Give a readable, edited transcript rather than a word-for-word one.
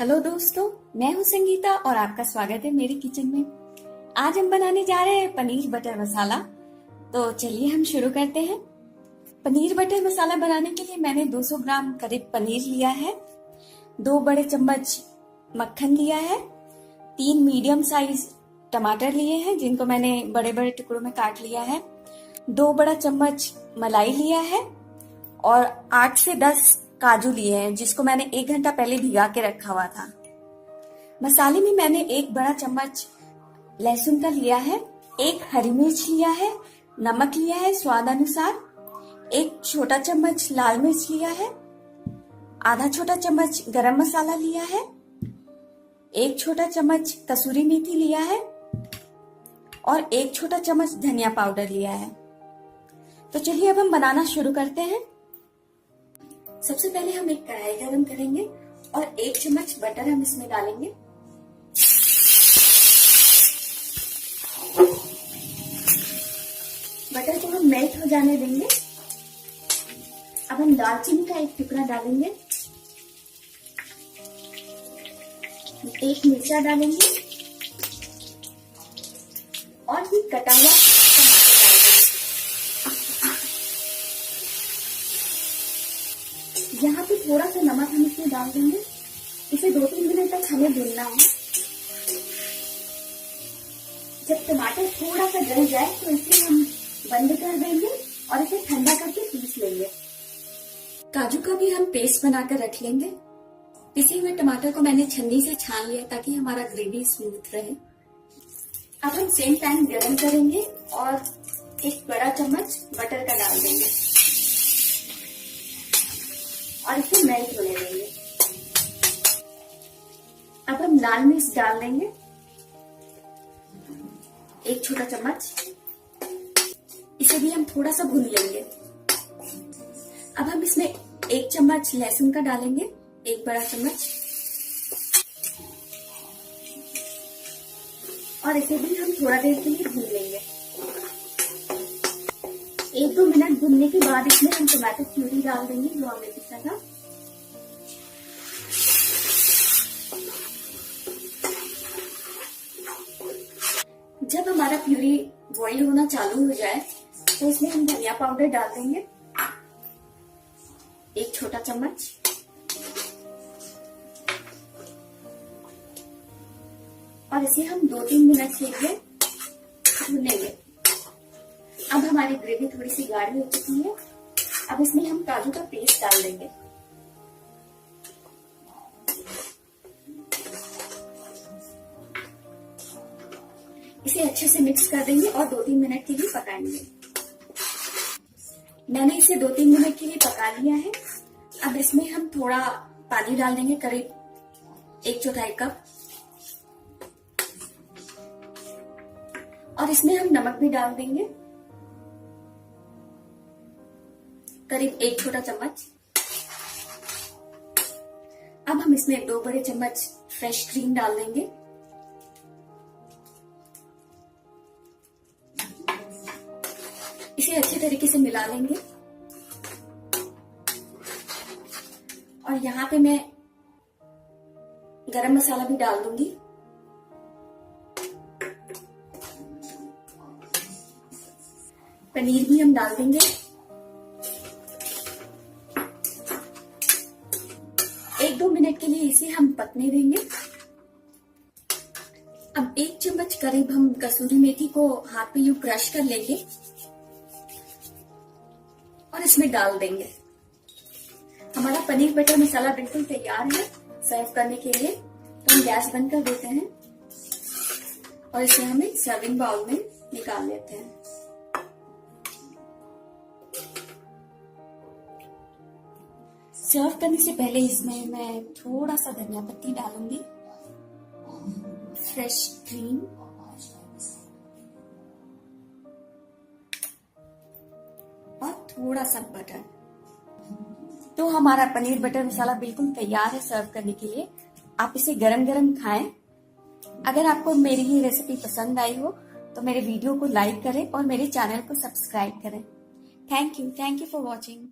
Hello दोस्तों, मैं हूं संगीता और आपका स्वागत है मेरे किचन में। आज हम बनाने जा रहे हैं पनीर बटर मसाला। तो चलिए हम शुरू करते हैं। पनीर बटर मसाला बनाने के लिए मैंने 200 ग्राम करीब पनीर लिया है, 2 बड़े चम्मच मक्खन लिया है, 3 मीडियम साइज टमाटर लिए हैं जिनको मैंने बड़े बड़े टुकड़ों में काट लिया है, 2 बड़ा चम्मच मलाई लिया है और 8 से 10 काजू लिए हैं जिसको मैंने 1 घंटा पहले भिगा के रखा हुआ था। मसाले में मैंने 1 बड़ा चम्मच लहसुन का लिया है, 1 हरी मिर्च लिया है, नमक लिया है स्वाद अनुसार, 1 छोटा चम्मच लाल मिर्च लिया है, आधा छोटा चम्मच गरम मसाला लिया है, 1 छोटा चम्मच कसूरी मेथी लिया है और 1 छोटा चम्मच धनिया पाउडर लिया है। तो चलिए अब हम बनाना शुरू करते हैं। सबसे पहले हम एक कढ़ाई गरम करेंगे और 1 चम्मच बटर हम इसमें डालेंगे। बटर को हम मेल्ट हो जाने देंगे। अब हम दालचीनी का 1 टुकड़ा डालेंगे, 1 मिर्चा डालेंगे और फिर कटा हुआ टमाटर डालेंगे। यहाँ पे थोड़ा सा नमक हम इसमें डाल देंगे। इसे 2-3 मिनट तक हमें भूनना है। जब टमाटर थोड़ा सा गल जाए तो इसे हम बंद कर देंगे और इसे ठंडा करके पीस लेंगे। काजू का भी हम पेस्ट बनाकर रख लेंगे। पिसे हुए टमाटर को मैंने छन्नी से छान लिया ताकि हमारा ग्रेवी स्मूथ रहे। अब हम सेम पैन गरम करेंगे और 1 बड़ा चम्मच बटर का डाल देंगे और इसे मेल्ट होने देंगे। अब हम लाल मिर्च डाल देंगे, 1 छोटा चम्मच। इसे भी हम थोड़ा सा भून लेंगे। अब हम इसमें 1 चम्मच लहसुन का डालेंगे, 1 बड़ा चम्मच, और इसे भी हम थोड़ा देर के लिए भून लेंगे। 1-2 मिनट भूनने के बाद इसमें हम टमाटर प्यूरी डाल देंगे जो हमने पीसा था। जब हमारा प्यूरी बॉईल होना चालू हो जाए तो इसमें हम धनिया पाउडर डाल देंगे, 1 छोटा चम्मच, और इसे हम 2-3 मिनट के लिए भूनेंगे। अब हमारी ग्रेवी थोड़ी सी गाढ़ी हो चुकी है। अब इसमें हम काजू का पेस्ट डाल देंगे। इसे अच्छे से मिक्स कर देंगे और 2-3 मिनट के लिए पकाएंगे। मैंने इसे 2-3 मिनट के लिए पका लिया है। अब इसमें हम थोड़ा पानी डाल देंगे, करीब 1/4 कप, और इसमें हम नमक भी डाल देंगे, करीब 1 छोटा चम्मच। अब हम इसमें 2 बड़े चम्मच फ्रेश क्रीम डाल देंगे। इसे अच्छे तरीके से मिला लेंगे और यहाँ पे मैं गरम मसाला भी डाल दूंगी। पनीर भी हम डाल देंगे। एक 2 मिनट के लिए इसे हम पकने देंगे। अब 1 चम्मच करीब हम कसूरी मेथी को हाथ पे यूं क्रश कर लेंगे और इसमें डाल देंगे। हमारा पनीर बटर मसाला बिल्कुल तैयार है सर्व करने के लिए। तो हम गैस बंद कर देते हैं और इसे हम एक सर्विंग बाउल में निकाल लेते हैं। सर्व करने से पहले इसमें मैं थोड़ा सा धनिया पत्ती डालूंगी, फ्रेश क्रीम और थोड़ा सा बटर। तो हमारा पनीर बटर मसाला बिल्कुल तैयार है सर्व करने के लिए। आप इसे गरम गरम खाएं। अगर आपको मेरी ये रेसिपी पसंद आई हो तो मेरे वीडियो को लाइक करें और मेरे चैनल को सब्सक्राइब करें। Thank you for watching.